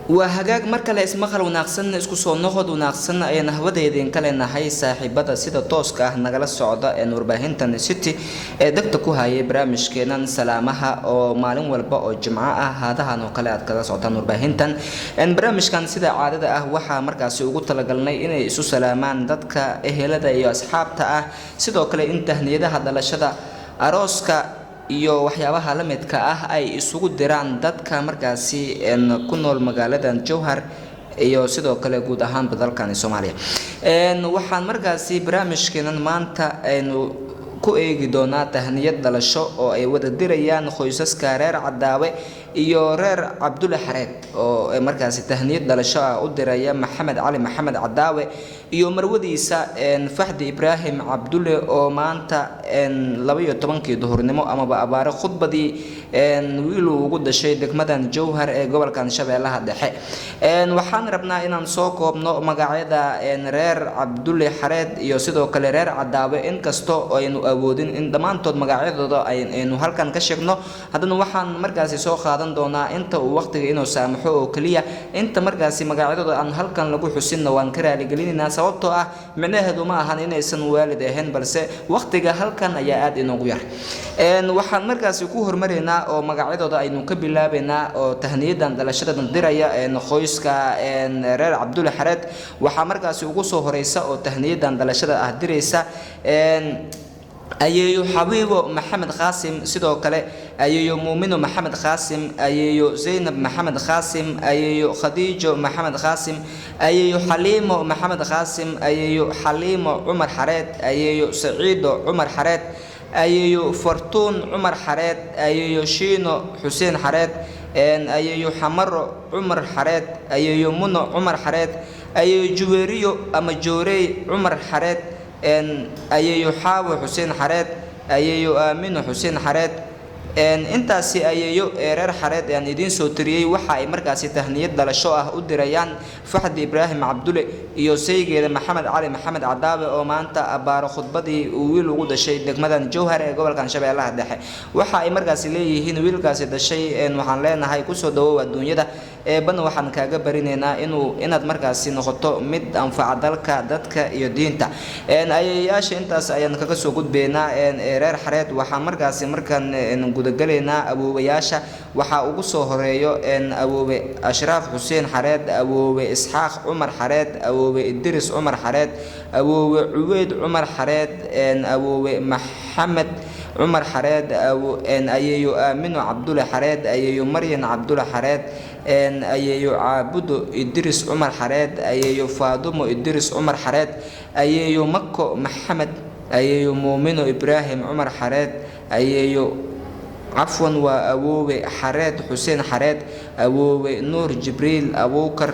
وهجاج مركل اسمه خلو ناقصن اسكو ناخد وناقصن أي نهوده يدين كلا نهاي صاحبة سيدا توسكا نقل السعودة نورباهنتن سيتي دكتكو هاي برامج كينان سلامها أو معلوم والباء الجمعة هذا هنقلات كذا سعودة نورباهنتن إن برامج كان سيدا عادة وحا مركز يوجد تلقلنا إن يسوع سلامان دتك إهلا يا أصحاب سيدا كلا إنت هنيدا هذا لشدا أروسكا iyo waxyaabaha la midka ah ay isugu diraan dadka markaasi ku nool magaalada Jowhar iyo sidoo kale guud ahaan dalkan Soomaaliya waxaan markaasi barnaamijkeenan maanta aynu ku eegi doonaa tahniyad dhalasho oo ay wada dirayaan qoysaska reer Cadaawe iyo reer Cabdulle Xareed oo markaasi tahniyad dhalasho u diraya Maxamed Cali Maxamed Cadaawe iyo marwadiisa Fahdi Ibrahim Cabdulle oo maanta 12 duhurnimo ama abaaro khudbadii wiil ugu dhashay degmadan Jowhar ee gobolka Shabeellaha Dhexe waxaan rabnaa inaan soo koobno magacyada reer Cabdulle Xareed iyo sidoo kale reer Cadaawe inkastoo aynu awoodin in dhamaantood magacyadooda aynu halkan ka sheegno haddana waxaan markaasi soo qaadan doonaa inta uu waqtiga inuu saamaxo oo kaliya inta markaasi magacyadooda aan halkan lagu xusinno waan ka raali gelinaynaa sababtoo ah micnaheedu ma ahan inaysan waalid ahayn balse waqtiga halkan ayaa aad inoogu yar waxaan markaasi ku hormareynaa oo magacyadooda aynu ka bilaabeynaa oo tahniyadan dhalashadan diraya qoyska reer Cabdulle Xareed waxa markaasi ugu soo horeysa oo tahniyadan dhalashada ah diraysa أيو حبيبو محمد قاسم سيدو كله أيو مؤمنو محمد قاسم أيو زينب محمد قاسم أيو خديجة محمد قاسم أيو حليمو محمد قاسم أيو حليمو عمر حريت أيو سعيدو عمر حريت أيو فرتون عمر حريت أيو شينو حسين حريت أيو حمر عمر حريت أيو منو عمر حريت أيو جويريو أما جوري عمر حريت أيو حاوي حسين حريت أيو آمين حسين حريت intaasi ayayo reer Xareed idin soo tiriyay waxa ay markaasi tahniyad dhalasho ah u dirayaan Fahdi Ibrahim Cabdulle iyo saygeeda Maxamed Cali Maxamed Cadaawe oo maanta abaaro khudbadii uu wiil ugu dhashay degmadan Jowhar ee gobolka Shabeellaha Dhexe waxa ay markaasi leeyihiin wiilkaasi dhashay waxaan leenahay ku soo dhawow adduunyada ban waxaan kaaga barinaynaa inaad markaasi noqoto mid anfaca dalka dadka iyo diinta ayayaasha intaas ayaan kaga soo gudbeynaa reer Xareed waxa markaasi markan gudagaleena aboobayaasha waxa ugu soo horeeyo aboobe Ashraf Hussein Xareed aboobe Isxaaq Umar Xareed aboobe Idris Umar Xareed aboobe Uweyd Umar Xareed aboobe Maxamed Umar Xareed ayayo Aamino Cabdulle Xareed ayayo Maryan Cabdulle Xareed ayayo Caabudo Idris Umar Xareed ayayo Faadumo Idris Umar Xareed ayayo Makko Maxamed ayayo Muumino Ibrahim Umar Xareed ayayo عفوا وأبوه حريت حسين حريت أبوه نور جبريل أبوكر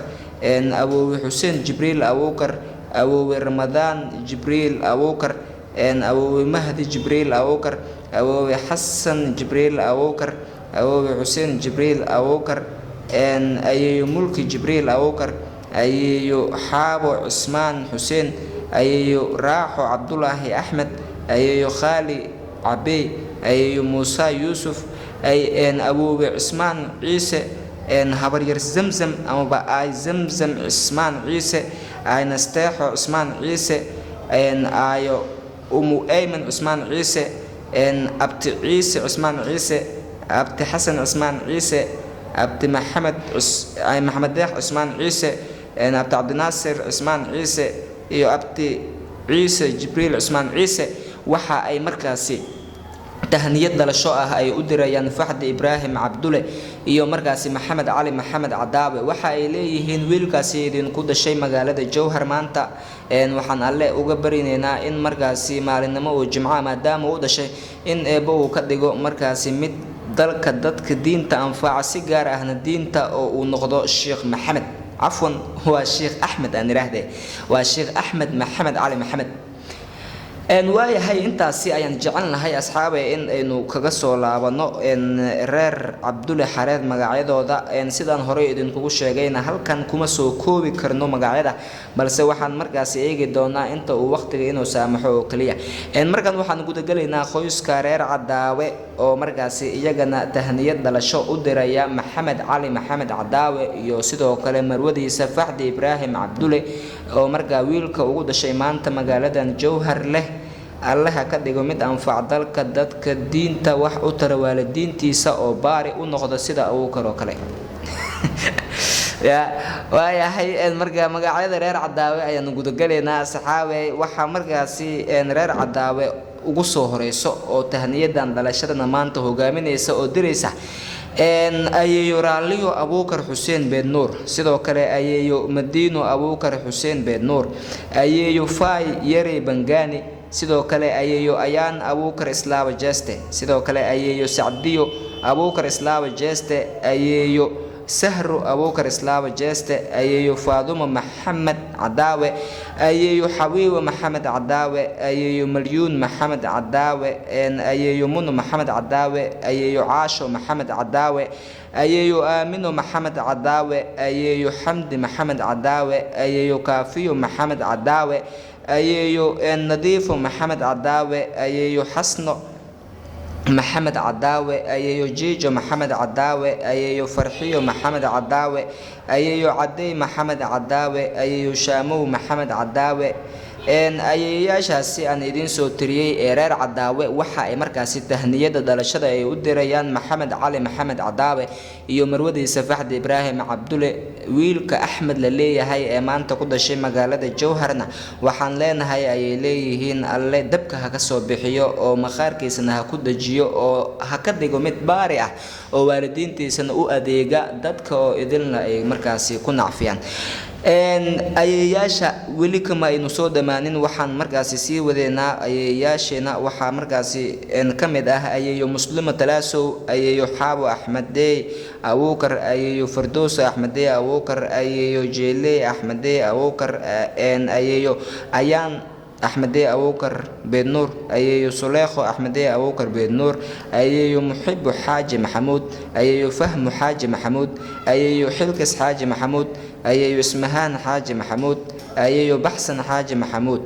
أبوه حسين جبريل أبوكر أبوه رمضان جبريل أبوكر أبوه مهدي جبريل أبوكر أبوه حسن جبريل أبوكر أبوه حسين جبريل أبوكر أيو ملك جبريل أبوكر أيو حابو عثمان حسين أيو راحو عبد الله أحمد أيو خالي عبي أي موسى يوسف أي أبو عثمان عيسى هبرير زمزم أو بقى زمزم عثمان عيسى أي نستاح عثمان عيسى أي أيمن عثمان عيسى أبت عيسى عثمان عيسى أبت حسن عثمان عيسى أبت محمد داح عثمان عيسى أبت عبد الناصر عثمان عيسى أبت عيسى جبريل عثمان عيسى waxa ay markaasi tahniyad dhalasho ah ay u dirayaan Fahdi Ibrahim Cabdulle iyo markaasi Maxamed Cali Maxamed Cadaawe waxa ay leeyihiin wiilkaasi idin ku dhashay magaalada Jowhar maanta waxaan alle uga barinaynaa in markaasi maalinimo oo jimca maadaama uu dhashay in eebo uu ka dhigo markaasi mid dalka dadka diinta anfaca si gaar ahna diinta oo uu noqdo Sheekh Maxamed afwan huwa Sheekh Ahmed aan iraahday waa Sheekh Ahmed Maxamed Cali Maxamed waayahay intaasi ayaan jecelnahay asxaabay in aynu kaga soo laabano reer Cabdulle Xareed magacyadooda sidaan hore idinkugu sheegayna halkan kuma soo koobi karno magacyada balse waxaan markaasi eegi doonaa inta uu waqtiga inuu saamaxo oo kaliya markan waxaan guda galeynaa qoyska reer Cadaawe oo markaasi iyagana tahniyad dhalasho u diraya Maxamed Cali Maxamed Cadaawe iyo sidoo kale marwadiisa Faxdi Ibraahim Cabdulle oo markaa wiilka ugu dhashay maanta magaaladan Jowhar leh allaha ka dhigo mid anfac dalka dadka diinta wax u tara waalidiintiisa oo baari u noqdo sida uu karo kale يا ويا هاي المرجع مجا هذا رير عداوة أي نقول صحابي وح مرجع سي رير عداوة وقصه رئيسه أو تهنية دان دلاشتنا مانته جامين يسوع دريسه إن أيو راليو أبو بكر حسين بن نور سيدو كلا أيو مدينو أبو بكر حسين بن نور أيو فاي يري بنغاني سيدو كلا أيو أيان أبو بكر إسلام جاستة سيدو كلا أيو سعديو أبو بكر إسلام جاستة أيو سهر أبو بكر إسلام جاستة أيو فاطمة محمد عداوة أيو حبيب محمد عداوة أيو مليون محمد عداوة إن أيو منو محمد عداوة أيو عاشو محمد عداوة أيو آمنو محمد عداوة أيو حمد محمد عداوة أيو كافيو محمد عداوة أيو نظيف محمد عداوة أيو حسنو محمد عداوة أيو جيجو محمد عداوة أيو فرحيو محمد عداوة أيو عدي محمد عداوة أيو شامو محمد عداوة إن أياشاسي أن إدين سوتريي إيرار عداوة وحا مركاسي تهنية دلشة أيو دريان محمد علي محمد عداوة iyo marwadiisa Faxdi Ibraahim Cabdulle wiilka Axmed la leeyahay ee maanta ku dhashay magaalada Jowharna waxaan leenahay ay leeyihiin alle dabka ha ka soo bixiyo oo maqaarkiisana ha ku dajiyo oo ha ka dhigo mid baari ah oo waalidiintiisana u adeega dadka oo idilna ay markaasi ku nacfiyaan ayayaasha weli kama aynu soo dhamaanin waxaan markaasi sii wadeynaa ayayaasheena waxaa markaasi kamid ah ayayo muslima talaasow ayayo xaabo axmedey abuukar ayayo fardoos axmedey abuukar ayayo jeeley axmedey abuukar ayayo ayaan أحمدي أبوكر بن نور أيو سليخو أحمدي أبوكر بن نور أيو محب حاج محمود أيو فهم حاج محمود أيو حلكس حاج محمود أيو اسمهان حاج محمود أيو بحسن حاج محمود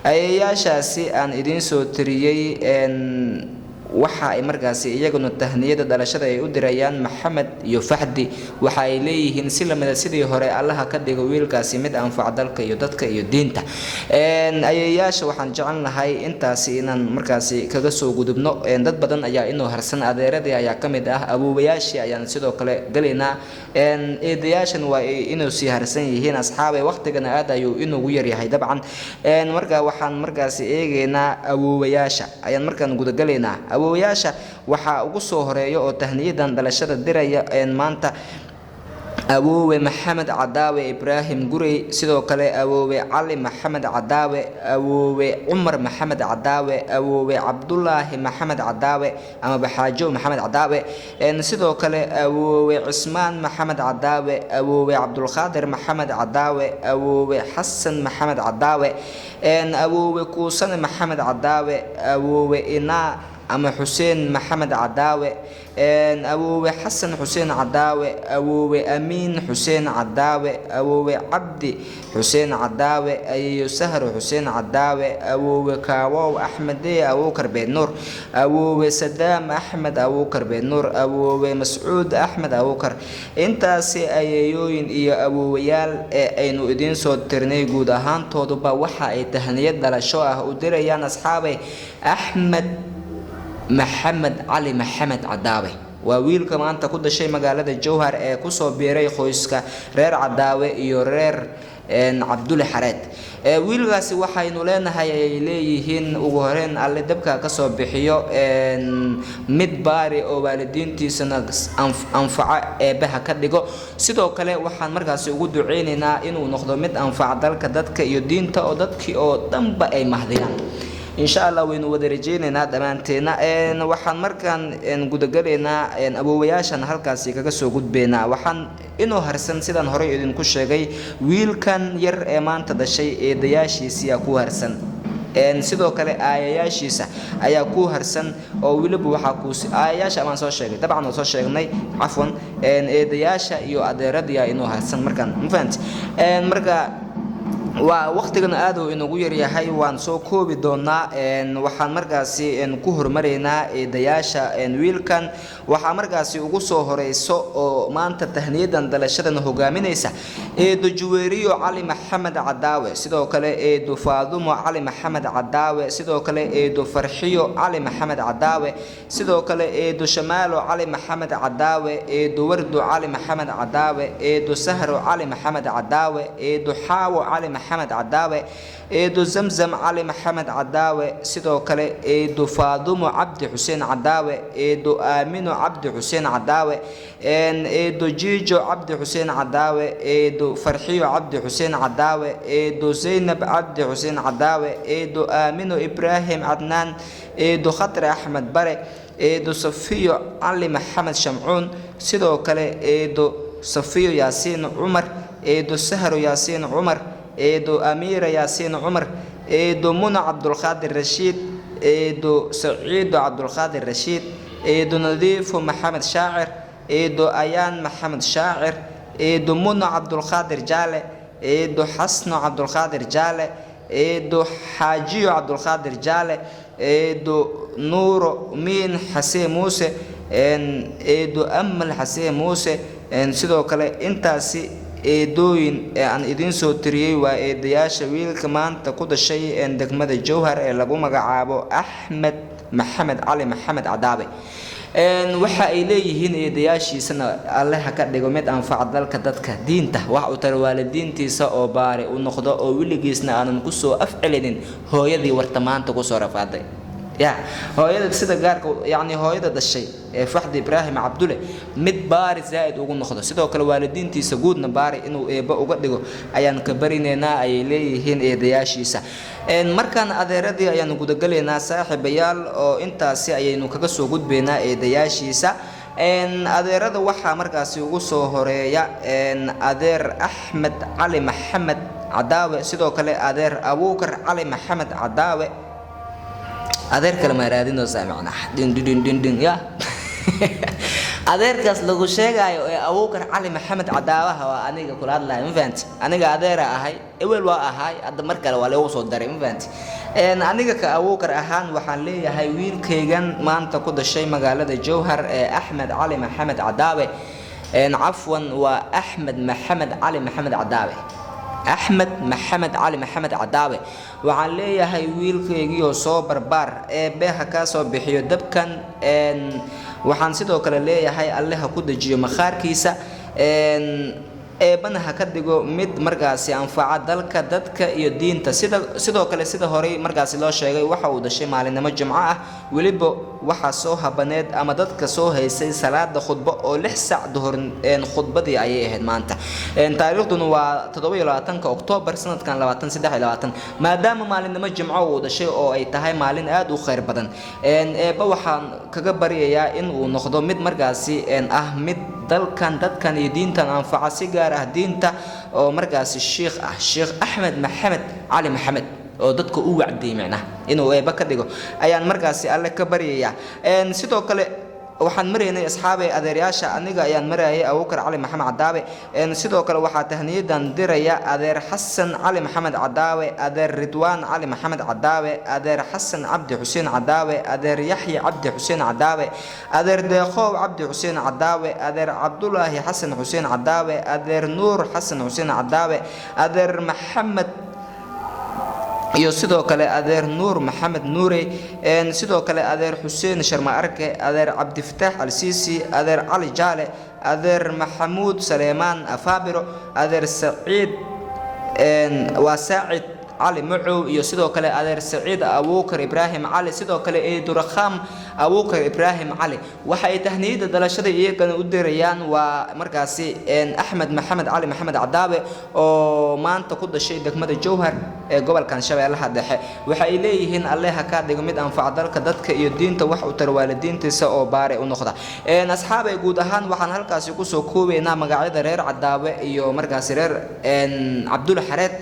أيو شاسي أن إدين سوتريي أن waxa ay markaasi iyaguna tahniyada dhalashada ay u dirayaan Maxamed iyo Faxdi waxa ay leeyihiin si lamada sidii hore Allah ka dhigo wiilkaasi mid anfac dalka iyo dadka iyo diinta ayayaasha waxaan jecelnahay intaasi inaan markaasi kaga soo gudubno dad badan ayaa inoo harsan adeeradii ayaa kamid ah abuubayaashii ayaan sidoo kale galeynaa eedayaashan waa inuu sii harsan yihiin asxaabay waqtigana aad ayuu inuu yar yahay dabcan marka waxaan markaasi eegeynaa abuubayaasha ayaan markaan guda galeynaa awowayaasha waxa ugu soo horeeyo oo tahniyadan dhalashada diraya maanta أبوه محمد عداوة إبراهيم قري سيدو كله أبوه علي محمد عداوة أبوه عمر محمد عداوة أبوه عبد الله محمد عداوة أما بحاجو محمد عداوة إن سيدو كله أبوه عثمان محمد عداوة أبوه عبد القادر محمد عداوة أبوه حسن محمد عداوة إن أبوه كوسن محمد عداوة أبوه إنا أما حسين محمد عداوة أبوه حسن حسين عداوة أبوه أمين حسين عداوة أبوه عبدي حسين عداوة أيو سهر حسين عداوة أبوه كاواو أحمدي أبوكر بن نور أبوه سدام أحمد أبوكر بن نور أبوه مسعود أحمد أبوكر أنت سي أيوين إيا أبوه يال أينو إدين صوت ترني جود أهان تودبا وحا أي تهنيات دلشوه ودريان أصحابي أحمد محمد علي محمد عداوة وويل كمان تقول شيء مقالة الجوهر كوسو بيري خويسكا رير عداوة يورير عبد الله حراد ويل غاسي waxay noleenahay leeyihiin ugu horeen alle dabka ka soo bixiyo mid baari oo waalidiintiisana anfaca eebaha ka dhigo sidoo kale waxaan markaas ugu duceynaynaa inuu noqdo mid anfac dalka dadka iyo diinta oo dadkii oo dhanba ay mahdiyaan إن شاء الله وين ودرجينا دمانتنا وحن مركان جودجلنا أبو وياشن هالكاسي كجسو جود بينا وحن إنه هرسن سيدان هري إذن كل شيء ويل كان ير إيمان تدشي دياشي سياكو هرسن sidoo kale aayaashiisa ayaa ku harsan oo wiliba waxa ku aayaasha aan soo sheegay dabcan soo sheegnay afwan eedayaasha iyo adeeradiya inuu harsan markan ma fahanti marka ووقتنا آدو إنه غير يحيى وان سو كوبي دونا إن وحن مركزي إن كهر مرينا دياشة إن ويلكن وحن مركزي وقصو هريسو ما أنت تهنيدا دلشة هجامينيسا دو جويريو علي محمد عداوي سيدو كله دو فاضمو علي محمد عداوي سيدو كله دو فرحيو علي محمد عداوي سيدو كله دو شمالو علي محمد عداوي دو وردو علي محمد عداوي دو سهرو علي محمد عداوي دو حاو علي محمد عداوي دو زمزم علي محمد عداوي سيدو كله دو فاضمو عبد حسين عداوي دو آمينو عبد حسين عداوي دو جيجو عبد حسين عداوي دو فرحيو عبد حسين عداوي دو زينب عبد حسين عداوي دو آمينو إبراهيم عدنان دو خطر أحمد بري دو صفيو علي محمد شمعون سيدو كله دو صفيو ياسين عمر دو سهر ياسين عمر دو أمير ياسين عمر دو منى عبد القادر رشيد دو سعيد عبد القادر رشيد دو نظيف محمد شاعر دو أيان محمد شاعر دو منى عبد القادر جالة دو حسن عبد القادر جالة دو حاجي عبد القادر جالة دو نور مين حسين موسى دو أمل حسين موسى سيدو كله انتاسي دوين aan idin soo tiriyay waa eedayaasha wiilka maanta ku dhashay degmada Jowhar ee lagu magacaabo Axmed Maxamed Cali Maxamed Cadaabe waxa ay leeyihiin eedayaashiisana Allah ka dhigo mid anfac dalka dadka diinta wax u tar waalidiintiisa oo baari u noqdo oo wiligiisna aanan ku soo afcilinin hooyadii wartamaanta ku soo rafaaday يا هويدا سيدا غارك يعني هويدا دشي فحد ابراهيم عبدله مid baari zaid ugu noqdo sidoo kale waalidiintiisa guudna baari inuu eeba uga dhigo ayaan ka barineena ay leeyihiin eedayaashiisa markaan adeeradii ayaan guda galeynaa saaxiibayaal oo intaasi ayaynu kaga soo gudbeynaa eedayaashiisa adeerada waxa markaasi ugu soo horeeya adeer Axmed Cali Maxamed Cadaawe sidoo kale adeer Abuukar Cali Maxamed Cadaawe adeer kale ma raadino saamicna din ya adeerkaas lagu sheegayo ee Abuukar Cali Maxamed Cadaawaha waa aniga kula hadlayo ma fahanti aniga adeer ahay ewel waa ahay hadda mar kale waa lagu soo daray ma fahanti aniga ka Abuukar ahaan waxaan leeyahay wiilkaygan maanta ku dhashay magaalada Jowhar ee Axmed Cali Maxamed Cadaawe عفوا وأحمد محمد علي محمد عداوي أحمد محمد علي محمد عداوي وعليه هاي ويل كيجيو صوبر بار بها كاسو بحيو دبكن وحن سيدو كلا ليه هاي الله كود جيو مخار كيسا بنها كدجو مد مرجاسي أنفع دلك دتك يدين سيدو كلا سيدو هوري مرجاسي لا شيء وحا ودشي معلنا مجمعة ولبو وحا صوها بناد أما دتك صوها يسي صلاة خطبة أو لحسع ظهر خطبة دي أيه مانتا تاريخ دنوا تضوي لواتن كأكتوبر سنة كان لواتن سدح لواتن ما دام معلنا مجمعة ودشي أو أي تهاي معلنا آد وخير بدن بوحا كجبري يا إن ونخدم مد مرجاسي مد دلكن دتكن يدين أنفع سيجاره دينتا أو مركز الشيخ أحمد محمد علي محمد أو دتك وعدي معنا إنه بكديجو أيان مركز الله كبرية إن سيدو كله waxaan mareynay asxaabay adeeryaasha aniga ayaan mareeyay Abuukar Cali Maxamed Cadaawe sidoo kale waxa tahniyadan diraya adeer Xasan Cali Maxamed Cadaawe adeer Ridwaan Cali Maxamed Cadaawe adeer Xasan Cabdi Xuseen Cadaawe adeer Yaxya Cabdi Xuseen Cadaawe adeer Deeqow Cabdi Xuseen Cadaawe adeer Cabdullaahi Xasan Xuseen Cadaawe adeer Nuur Xasan Xuseen Cadaawe adeer Maxamed iyo sidoo kale adeer Nuur Maxamed Nuure sidoo kale adeer Xuseen Sharma Arke adeer Cabdi Fataax Al-Siisi adeer Cali Jaale adeer Maxamuud Saleymaan Afaabiro adeer Saciid Saacid علي معو يسدو كلا أدر سعيد أبوكر إبراهيم علي سدو كلا درخام أبوكر إبراهيم علي وحي تهنيد دلشة كان أدريان ومركزي أحمد محمد علي محمد عداوي وما أنت قد الشيء دك مدى الجوهر قبل كان شبه الله دحى وحي إليهن الله كاد يقمد أنفع ذلك دتك يدين توح وتروالدين تساء بارئ ونخضع أصحاب يقول هان وحن هالكاس يقصوا كوبي نام قاعد رير عداوي يو مركز رير عبد الله حريت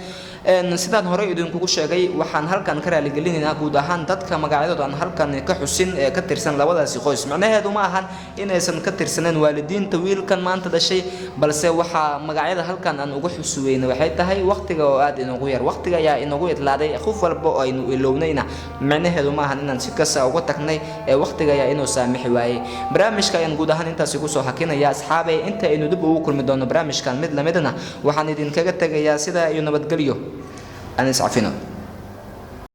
sidaan hore idinkugu sheegay waxaan halkan ka raali gelinaynaa guud ahaan dadka magacyadooda aan halkan ka xusin ee ka tirsan labadaasi qoys macnaheedu ma ahan inaysan ka tirsaneen waalidiinta wiilkan maanta dhashay balse waxa magacyada halkan aan ugu xusuweynay waxay tahay waqtiga oo aad inoogu yar waqtiga ayaa inoogu idlaaday qof walba oo aynu ilownayna macnaheedu ma ahan inaan si kasta uga tagnay ee waqtiga ayaa inoo saamixi waayay barnaamijka ayaan guud ahaan intaasi ku soo hakinaya asxaabay inta aynu dib ugu kulmi doono barnaamijkan mid lamidna waxaan idinkaga tagayaa sida iyo nabadgelyo aan iscafino